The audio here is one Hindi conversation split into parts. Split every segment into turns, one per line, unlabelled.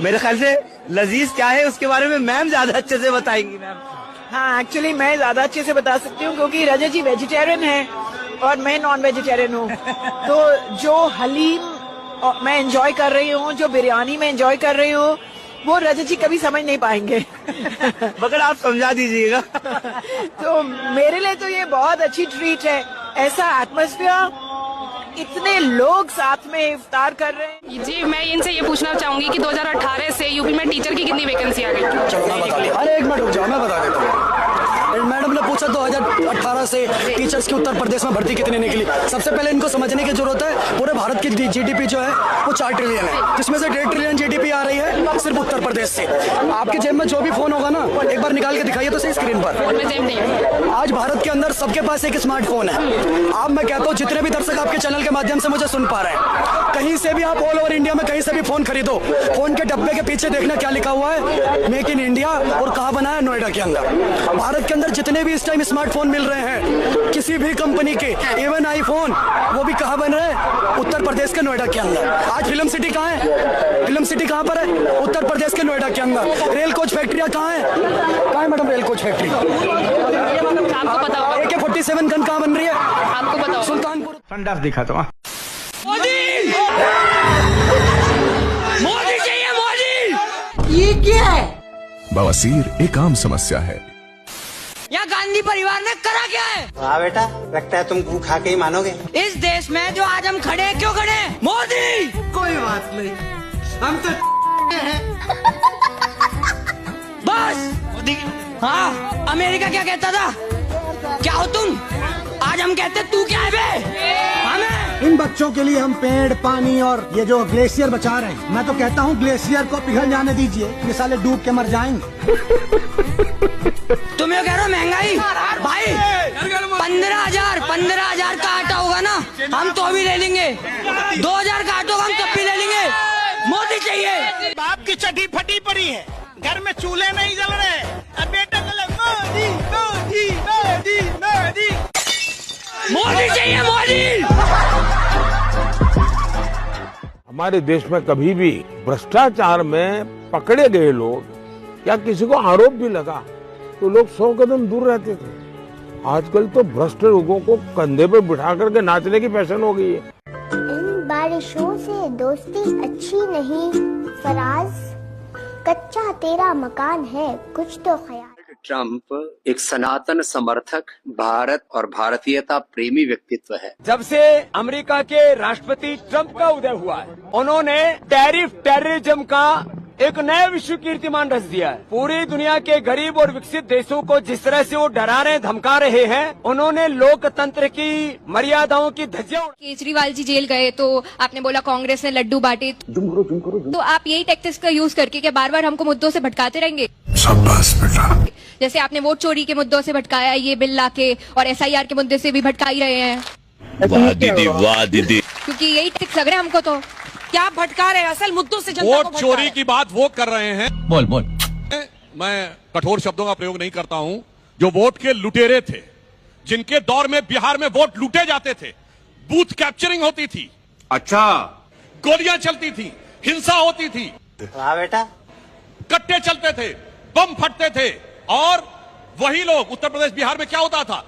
मेरे ख्याल से लजीज क्या है उसके बारे में मैम ज्यादा अच्छे से बताएंगी मैम।
हाँ, एक्चुअली मैं ज्यादा अच्छे से बता सकती हूँ क्योंकि रजत जी वेजिटेरियन है और मैं नॉन वेजिटेरियन हूँ। तो जो हलीम मैं एंजॉय कर रही हूँ, जो बिरयानी में एंजॉय कर रही हूँ, वो रजत जी कभी समझ नहीं पाएंगे।
मगर आप समझा दीजिएगा।
तो मेरे लिए तो ये बहुत अच्छी ट्रीट है, ऐसा एटमॉस्फेयर, इतने लोग साथ में इफ्तार कर रहे हैं।
जी, मैं इनसे ये पूछना चाहूंगी कि 2018 से यूपी में टीचर की कितनी वैकेंसी आ गई?
अरे एक मिनट रुक जाओ, मैं बता देता हूँ। मैडम ने पूछा 2018 से टीचर्स की उत्तर प्रदेश में भर्ती कितनी निकली। सबसे पहले इनको समझने की जरूरत है पूरे भारत की जीडीपी जो है वो 4 ट्रिलियन है, जिसमें से 1.5 ट्रिलियन जीडीपी आ रही है सिर्फ उत्तर प्रदेश से। आपके जेब में जो भी फोन होगा ना, एक बार निकाल के दिखाइए तो सही स्क्रीन पर। आज भारत के अंदर सबके पास एक स्मार्टफोन है। आप, मैं कहता हूँ जितने भी दर्शक आपके चैनल के माध्यम से मुझे सुन पा रहे हैं, कहीं से भी आप ऑल ओवर इंडिया में कहीं से भी फोन खरीदो, फोन के डब्बे के पीछे देखना क्या लिखा हुआ है, मेक इन इंडिया, और कहाँ बना है, नोएडा के अंदर। भारत के अंदर जितने भी इस टाइम स्मार्टफोन मिल रहे हैं किसी भी कंपनी के, इवन आईफोन, वो भी कहाँ बन रहे हैं, उत्तर प्रदेश के नोएडा के अंदर। आज फिल्म सिटी कहाँ है? फिल्म सिटी कहाँ पर है? उत्तर प्रदेश के नोएडा के अंदर। रेल कोच फैक्ट्रियाँ कहाँ है मैडम? Rail coach factory.
आपको पता होगा
AK-47 गन कहाँ बन रही है?
आपको पता होगा।
सुल्तानपुर।
संडास दिखा तो
मोदी, मोदी चाहिए, मोदी।
ये क्या है?
बवासीर एक आम समस्या है।
यहाँ गांधी परिवार ने करा क्या है?
हाँ बेटा, लगता है तुम गू खा के ही मानोगे।
इस देश में जो आज हम खड़े हैं, क्यों खड़े हैं? मोदी।
कोई बात नहीं, हम तो
बस मोदी। हाँ, अमेरिका क्या कहता था, क्या हो तुम? आज हम कहते तू क्या है बे? हमें
इन बच्चों के लिए हम पेड़, पानी और ये जो ग्लेशियर बचा रहे हैं। मैं तो कहता हूँ ग्लेशियर को पिघल जाने दीजिए, ये साले डूब के मर जाएंगे।
तुम ये कह रहे हो महंगाई भाई, 15,000 का आटा होगा ना, हम तो भी ले लेंगे। 2,000 का आटा होगा, हम तब भी ले लेंगे। मोदी चाहिए।
बाप की चड्डी फटी पड़ी है, घर में चूल्हे नहीं जल रहे, अब बेटा को लग मोदी मोदी मोदी मोदी
मोदी चाहिए, मोदी।
हमारे देश में कभी भी भ्रष्टाचार में पकड़े गए लोग या किसी को आरोप भी लगा तो लोग 100 कदम दूर रहते थे। आजकल तो भ्रष्ट लोगों को कंधे पर बिठा करके नाचने की फैशन हो गई है।
इन बारिशों से दोस्ती अच्छी नहीं फराज, कच्चा तेरा मकान है, कुछ तो ख्याल।
ट्रंप एक सनातन समर्थक, भारत और भारतीयता प्रेमी व्यक्तित्व है।
जब से अमेरिका के राष्ट्रपति ट्रंप का उदय हुआ है, उन्होंने टेररिज्म का एक नया विश्व कीर्तिमान रच दिया है। पूरी दुनिया के गरीब और विकसित देशों को जिस तरह से वो डरा रहे, धमका रहे हैं, उन्होंने लोकतंत्र की मर्यादाओं की धज्जियां।
केजरीवाल जी जेल गए तो आपने बोला कांग्रेस ने लड्डू बांटे, तो आप यही टैक्टिक्स का यूज करके क्या बार बार हमको मुद्दों से भटकाते रहेंगे?
शाबाश बेटा।
जैसे आपने वोट चोरी के मुद्दों से भटकाया, ये बिल लाके, और SIR के मुद्दे से भी भटका ही रहे हैं।
वाह दीदी, वाह दीदी।
क्योंकि यही टैक्टिक्स लग रहे हैं हमको। तो
क्या भटका रहे हैं? असल मुद्दों से जनता को
वोट
भटका
चोरी
रहे हैं।
की बात वो कर रहे हैं।
बोल बोल।
मैं कठोर शब्दों का प्रयोग नहीं करता हूं। जो वोट के लुटेरे थे, जिनके दौर में बिहार में वोट लूटे जाते थे, बूथ कैप्चरिंग होती थी, अच्छा, गोलियां चलती थी, हिंसा होती थी,
हाँ बेटा,
कट्टे चलते थे, बम फटते थे, और वही लोग उत्तर प्रदेश बिहार में क्या होता था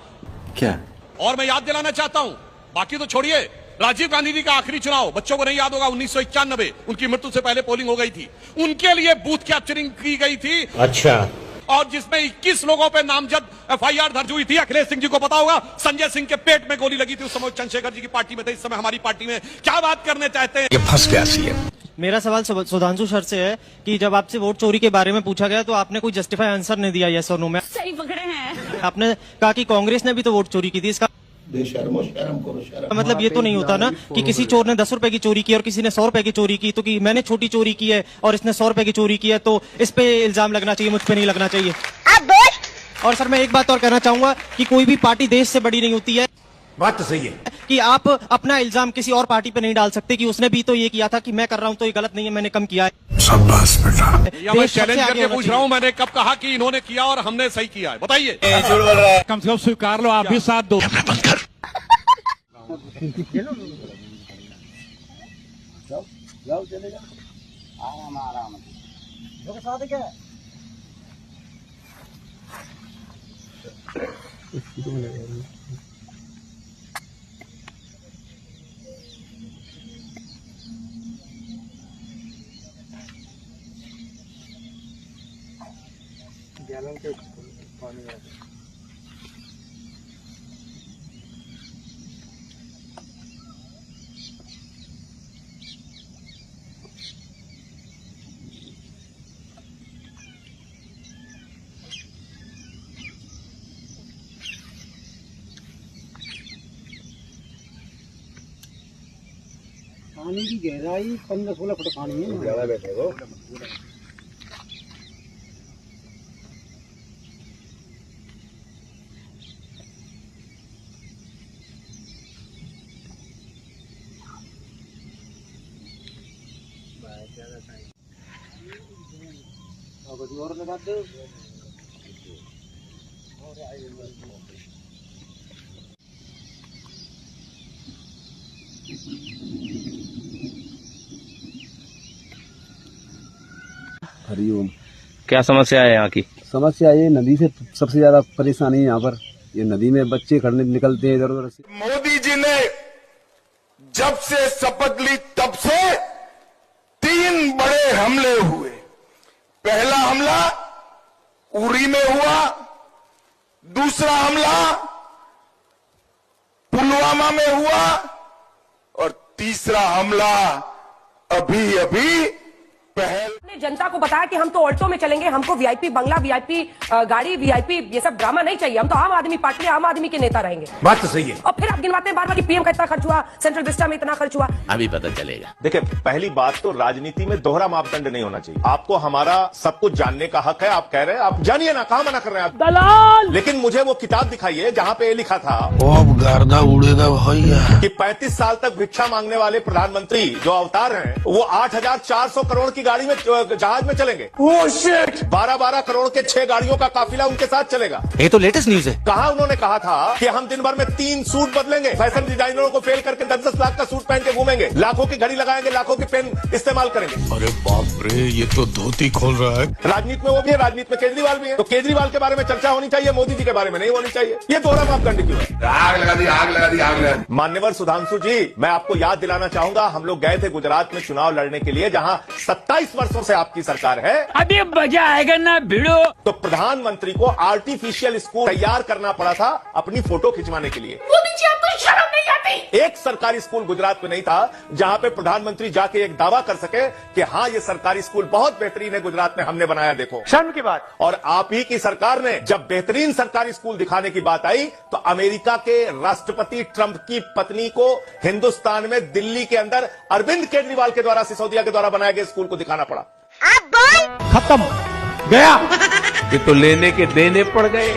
क्या?
और मैं याद दिलाना चाहता हूं, बाकी तो छोड़िए, राजीव गांधी जी का आखिरी चुनाव बच्चों को नहीं याद होगा, 1991, उनकी मृत्यु से पहले पोलिंग हो गई थी, उनके लिए बूथ कैप्चरिंग की गई थी।
अच्छा।
और जिसमें 21 लोगों पे नामजद FIR दर्ज हुई थी। अखिलेश सिंह जी को पता होगा, संजय सिंह के पेट में गोली लगी थी, उस समय चंद्रशेखर जी की पार्टी में थे, इस समय हमारी पार्टी में। क्या बात करने चाहते हैं?
ये फंस गया सीएम।
मेरा सवाल सुधांशु सर से है कि जब आपसे वोट चोरी के बारे में पूछा गया तो आपने कोई जस्टिफाई आंसर नहीं दिया यस और नो में।
सही पकड़े हैं।
आपने कहा कि कांग्रेस ने भी तो वोट चोरी की थी। इसका मतलब ये तो नहीं होता ना कि किसी चोर ने 10 रुपए की चोरी की और किसी ने 100 रुपए की चोरी की, तो कि मैंने छोटी चोरी की है और इसने 100 रुपए की चोरी की है तो इस पे इल्जाम लगना चाहिए, मुझ पे नहीं लगना चाहिए। और सर मैं एक बात और कहना चाहूंगा कि कोई भी पार्टी देश से बड़ी नहीं होती है।
बात तो सही है
कि आप अपना इल्जाम किसी और पार्टी पे नहीं डाल सकते कि उसने भी तो ये किया था कि मैं कर रहा हूं तो ये गलत नहीं है, मैंने कम किया है।
शाबाश बेटा।
मैं चैलेंज करके पूछ रहा हूं, मैंने कब कहा कि इन्होंने किया और हमने सही किया है? बताइए।
कम से कम स्वीकार लो, आप भी साथ दो।
जाओ चले जाओ, आराम आराम।
पानी की गहराई 15-16 फुट पानी है। ज्यादा बैठे हो। और लगा दो।
हरिओम। क्या समस्या है यहाँ की?
समस्या ये नदी से सबसे ज्यादा परेशानी है यहाँ पर। ये नदी में बच्चे खड़ने निकलते हैं इधर उधर से।
मोदी जी ने जब से शपथ ली तब से 3 बड़े हमले हुए। पहला हमला उरी में हुआ, दूसरा हमला पुलवामा में हुआ और तीसरा हमला अभी अभी
ने जनता को बताया कि हम तो ऑल्टो में चलेंगे, हमको वीआईपी बंगला, वीआईपी गाड़ी, वीआईपी ये सब ड्रामा नहीं चाहिए, हम तो आम आदमी पार्टी, आम आदमी के नेता रहेंगे।
बात तो सही है।
और फिर आप गिनवाते हैं बार बार कि पीएम का इतना खर्च हुआ, सेंट्रल विस्टा में इतना खर्च हुआ।
अभी पता चलेगा।
देखिए, पहली बात तो राजनीति में दोहरा मापदंड नहीं होना चाहिए। आपको हमारा सब कुछ जानने का हक है। आप कह रहे हैं, आप जानिए ना, कहाँ मना कर रहे हैं आप?
दलाल।
लेकिन मुझे वो किताब दिखाइए जहाँ पे लिखा था
गर्दा उड़ेगा भैया
कि 35 साल तक भिक्षा मांगने वाले प्रधानमंत्री जो अवतार हैं, वो 8,400 करोड़ की गाड़ी में, जहाज में चलेंगे। 12-12 करोड़ के 6 गाड़ियों का काफिला उनके साथ चलेगा।
ये तो लेटेस्ट न्यूज है।
कहा उन्होंने कहा था कि हम दिन भर में 3 सूट बदलेंगे, फैशन डिजाइनरों को फेल करके 10-10 लाख का सूट पहन के घूमेंगे, लाखों की घड़ी लगाएंगे, लाखों की पेन इस्तेमाल करेंगे।
अरे बाप रे, ये तो धोती खोल रहा है।
राजनीति में वो भी है, राजनीति में केजरीवाल भी है। तो केजरीवाल के बारे में चर्चा होनी चाहिए, मोदी जी के बारे में नहीं होनी चाहिए। ये दोहरा मापदंड क्यों है?
आग लगा दी, आग लगा दी, आग लगा दी।
मान्यवर सुधांशु जी, मैं आपको याद दिलाना चाहूंगा, हम लोग गए थे गुजरात में चुनाव लड़ने के लिए, जहां 27 वर्षों से आपकी सरकार है।
अभी मजा आएगा ना भिड़ो।
तो प्रधानमंत्री को आर्टिफिशियल स्कूल तैयार करना पड़ा था अपनी फोटो खिंचवाने के लिए।
मोदी जी, आपको शर्म नहीं आती?
एक सरकारी स्कूल गुजरात में नहीं था जहां पे प्रधानमंत्री जाके एक दावा कर सके कि हाँ, ये सरकारी स्कूल बहुत बेहतरीन है, गुजरात में हमने बनाया, देखो।
शर्म की बात।
और आप ही की सरकार ने जब बेहतरीन सरकारी स्कूल दिखाने की बात आई तो अमेरिका के राष्ट्रपति ट्रंप की पत्नी को हिंदुस्तान में दिल्ली के अंदर अरविंद केजरीवाल के द्वारा, सिसोदिया के द्वारा बनाए गए स्कूल को दिखाना पड़ा।
खत्म गया। ये तो लेने के देने पड़ गए।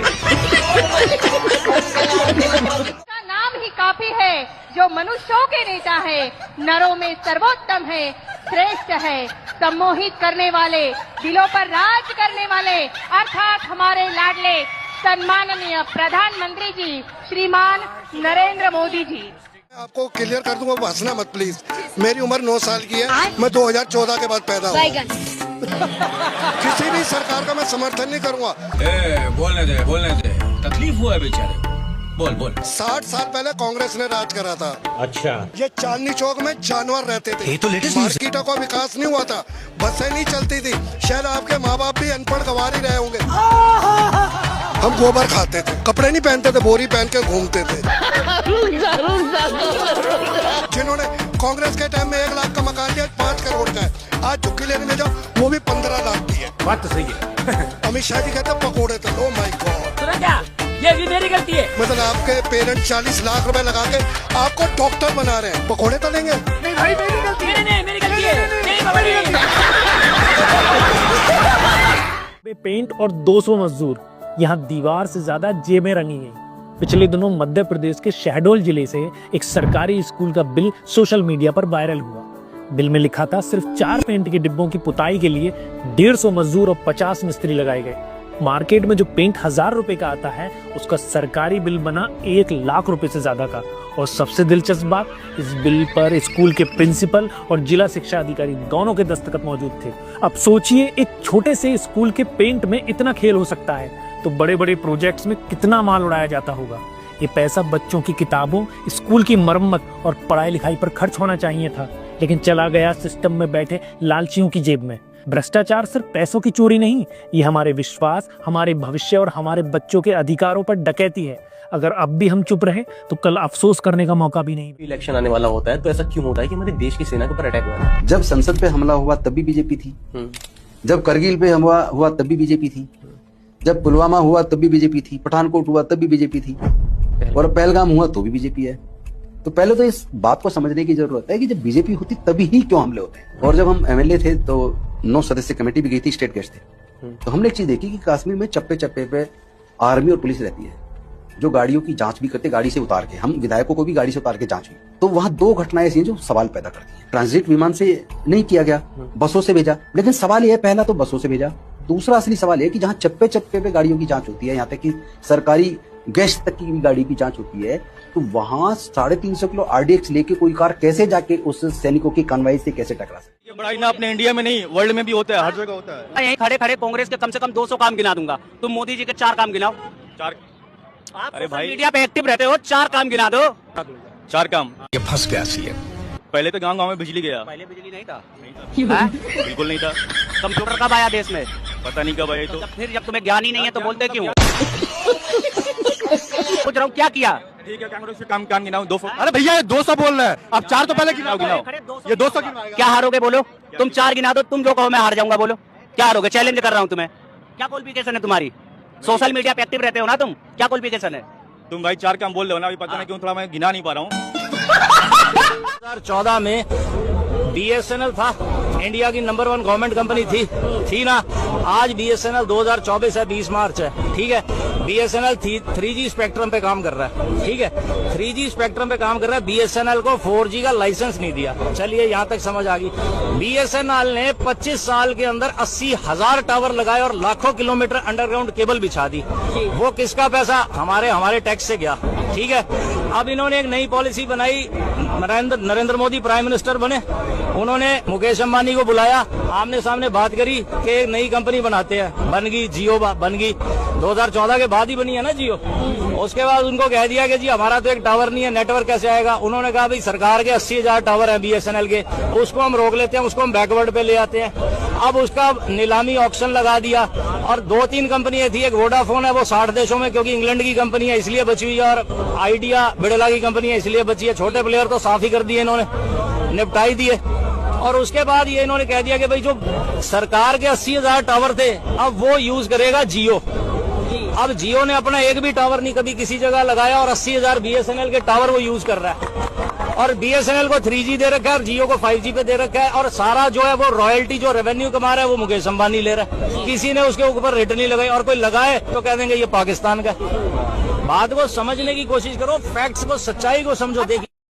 का नाम ही काफी है, जो मनुष्यों के नेता है, नरों में सर्वोत्तम है, श्रेष्ठ है, सम्मोहित करने वाले, दिलों पर राज करने वाले, अर्थात हमारे लाडले सम्माननीय प्रधानमंत्री जी श्रीमान नरेंद्र मोदी जी।
आपको क्लियर कर दूंगा, वो हंसना मत प्लीज। मेरी उम्र 9 साल की है, मैं 2014 के बाद पैदा हुआ। किसी भी सरकार का मैं समर्थन नहीं करूंगा।
बोलने दे, तकलीफ हुआ है बेचारे। बोल
60 साल पहले कांग्रेस ने राज करा था।
अच्छा।
ये चांदनी चौक में जानवर रहते थे।
ये तो लेटेस्ट न्यूज़ है।
मार्केटों का विकास नहीं हुआ था, बसें नहीं चलती थी। शायद आपके माँ बाप भी अनपढ़ गंवार ही रहे होंगे। हम गोबर खाते थे, कपड़े नहीं पहनते थे, बोरी पहन के घूमते थे। जिन्होंने कांग्रेस के टाइम में 1 लाख का मकान लिया, 5 करोड़ का है। आज झुग्गी लेने में जाओ, वो भी 15 लाख की है।
बात तो सही है।
अमित शाह जी कहते हैं पकोड़े थे। ओ माय गॉड,
सुना क्या? ये भी मेरी गलती है।
मतलब आपके पेरेंट्स 40 लाख रुपए लगा के आपको डॉक्टर बना रहे हैं, पकोड़े तो लेंगे?
नहीं भाई, मेरी गलती है। नहीं, मेरी गलती है। नहीं बाबा, मेरी गलती है।
पेंट और 200 मजदूर यहाँ दीवार से ज्यादा जेबें रंगी गई। पिछले दिनों मध्य प्रदेश के शहडोल जिले से एक सरकारी स्कूल का बिल सोशल मीडिया पर वायरल हुआ। बिल में लिखा था सिर्फ 4 पेंट के डिब्बों की पुताई के लिए 150 मजदूर और 50 मिस्त्री लगाए गए। मार्केट में जो पेंट 1000 रुपए का आता है उसका सरकारी बिल बना 1 लाख रुपए से ज्यादा का। और सबसे दिलचस्प बात, इस बिल पर स्कूल के प्रिंसिपल और जिला शिक्षा अधिकारी दोनों के दस्तखत मौजूद थे। अब सोचिए, एक छोटे से स्कूल के पेंट में इतना खेल हो सकता है तो बड़े बड़े प्रोजेक्ट्स में कितना माल उड़ाया जाता होगा। ये पैसा बच्चों की किताबों, स्कूल की मरम्मत और पढ़ाई लिखाई पर खर्च होना चाहिए था, लेकिन चला गया सिस्टम में बैठे लालचियों की जेब में। भ्रष्टाचार सिर्फ पैसों की चोरी नहीं, ये हमारे विश्वास, हमारे भविष्य और हमारे बच्चों के अधिकारों पर डकैती है। अगर अब भी हम चुप रहे तो कल अफसोस करने का मौका भी नहीं।
इलेक्शन आने वाला होता है तो ऐसा क्यों होता है कि हमारे देश की सेना के ऊपर अटैक हुआ? जब संसद पे हमला हुआ तब भी बीजेपी थी, जब करगिल पे हमला हुआ तब भी बीजेपी थी, जब पुलवामा हुआ तब भी बीजेपी थी, पठानकोट हुआ तब भी बीजेपी थी, और पहलगाम हुआ तो भी बीजेपी है। तो पहले तो इस बात को समझने की जरूरत है कि जब बीजेपी होती तभी ही क्यों हमले होते हैं। और जब हम एमएलए थे तो 9 सदस्य कमेटी भी गई थी, स्टेट गेस्ट थे, तो हमने एक चीज देखी कि कश्मीर में चप्पे चप्पे पे आर्मी और पुलिस रहती है जो गाड़ियों की जांच भी करते, गाड़ी से उतार के। हम विधायकों को भी गाड़ी से उतार के जांच हुई। तो वहां 2 घटनाएं ऐसी हैं जो सवाल पैदा करती हैं। ट्रांजिट विमान से नहीं किया गया, बसों से भेजा। लेकिन सवाल यह, पहला तो बसों से भेजा, दूसरा असली सवाल यह कि जहां चप्पे चप्पे पे गाड़ियों की जांच होती है, यहाँ तक कि सरकारी गेस्ट तक की भी गाड़ी की जांच होती है, तो वहां 350 किलो RDX लेके कोई कार कैसे जाके उस सैनिकों की कन्वाई से कैसे टकरा सकती?
ये बड़ा ना अपने इंडिया में नहीं, वर्ल्ड में भी होता है, हर जगह होता है।
यहीं खड़े खड़े कांग्रेस के कम से कम 200 काम गिना दूंगा, तुम मोदी जी के 4 काम गिनाओ।
4?
आप अरे भाई मीडिया पे एक्टिव रहते हो, 4 काम गिना दो।
4 काम?
ये फंस गया सीएम।
पहले तो गांव में बिजली गया।
पहले बिजली नहीं था?
बिल्कुल नहीं था।
कंप्यूटर कब आया देश में?
पता नहीं कब आया। तो
फिर जब तुम्हें ज्ञान ही नहीं है तो बोलते क्यों? पूछ रहा हूँ क्या किया?
ठीक है, कांग्रेस के काम गिनाओ 200। अरे भैया ये 200 बोल रहे हैं, आप 4 तो पहले गिनाओ। ये 200
क्या हारोगे बोलो? तुम 4 गिना दो, तुम जो कहो मैं हार जाऊंगा, बोलो क्या हारोगे? चैलेंज कर रहा हूँ तुम्हें। क्या क्वालिफिकेशन है तुम्हारी? सोशल मीडिया पे एक्टिव रहते हो ना तुम, क्या क्वालिफिकेशन है?
तुम भाई 4 काम बोल रहे हो ना, अभी पता नहीं क्यों थोड़ा मैं गिना नहीं पा रहा हूँ।
2014 में BSNL था, इंडिया की नंबर 1 गवर्नमेंट कंपनी थी ना। आज BSNL 2024 है, 20 मार्च है, ठीक है। BSNL 3G स्पेक्ट्रम पे काम कर रहा है, ठीक है। 3G स्पेक्ट्रम पे काम कर रहा है, BSNL को 4G का लाइसेंस नहीं दिया। चलिए यहाँ तक समझ आ गई। BSNL ने 25 साल के अंदर 80,000 टावर लगाए और लाखों किलोमीटर अंडरग्राउंड केबल बिछा दी। वो किसका पैसा? हमारे टैक्स से गया, ठीक है। अब इन्होंने एक नई पॉलिसी बनाई, नरेंद्र मोदी प्राइम मिनिस्टर बने, उन्होंने मुकेश अंबानी को बुलाया, आमने सामने बात करी कि एक नई कंपनी बनाते हैं, बन गई जियो, बन गई 2014 के बाद ही बनी है ना जियो। उसके बाद उनको कह दिया कि जी हमारा तो एक टावर नहीं है, नेटवर्क कैसे आएगा? उन्होंने कहा भाई सरकार के 80,000 टावर हैं BSNL के, उसको हम रोक लेते हैं, उसको हम बैकवर्ड पे ले आते हैं। अब उसका नीलामी ऑक्शन लगा दिया और 2-3 कंपनियां थी, एक वोडाफोन है, वो 60 देशों में, क्योंकि इंग्लैंड की कंपनी है इसलिए बची हुई है, और आइडिया बिड़ला की कंपनी है इसलिए बची है। छोटे प्लेयर तो साफ ही कर दिए इन्होंने, निपटाई दिए। और उसके बाद ये इन्होंने कह दिया कि भाई जो सरकार के 80,000 टावर थे अब वो यूज करेगा जियो। अब जियो ने अपना एक भी टावर नहीं कभी किसी जगह लगाया और 80,000 BSNL के टावर वो यूज कर रहा है। और BSNL को 3G दे रखा है और जियो को 5G पे दे रखा है, और सारा जो है वो रॉयल्टी जो रेवेन्यू कमा रहा है वो मुकेश अंबानी ले रहा है। किसी ने उसके ऊपर रेट नहीं लगाई, और कोई लगाए तो कह देंगे ये पाकिस्तान का। बात को समझने की कोशिश करो, फैक्ट्स को, सच्चाई को समझो। देखिए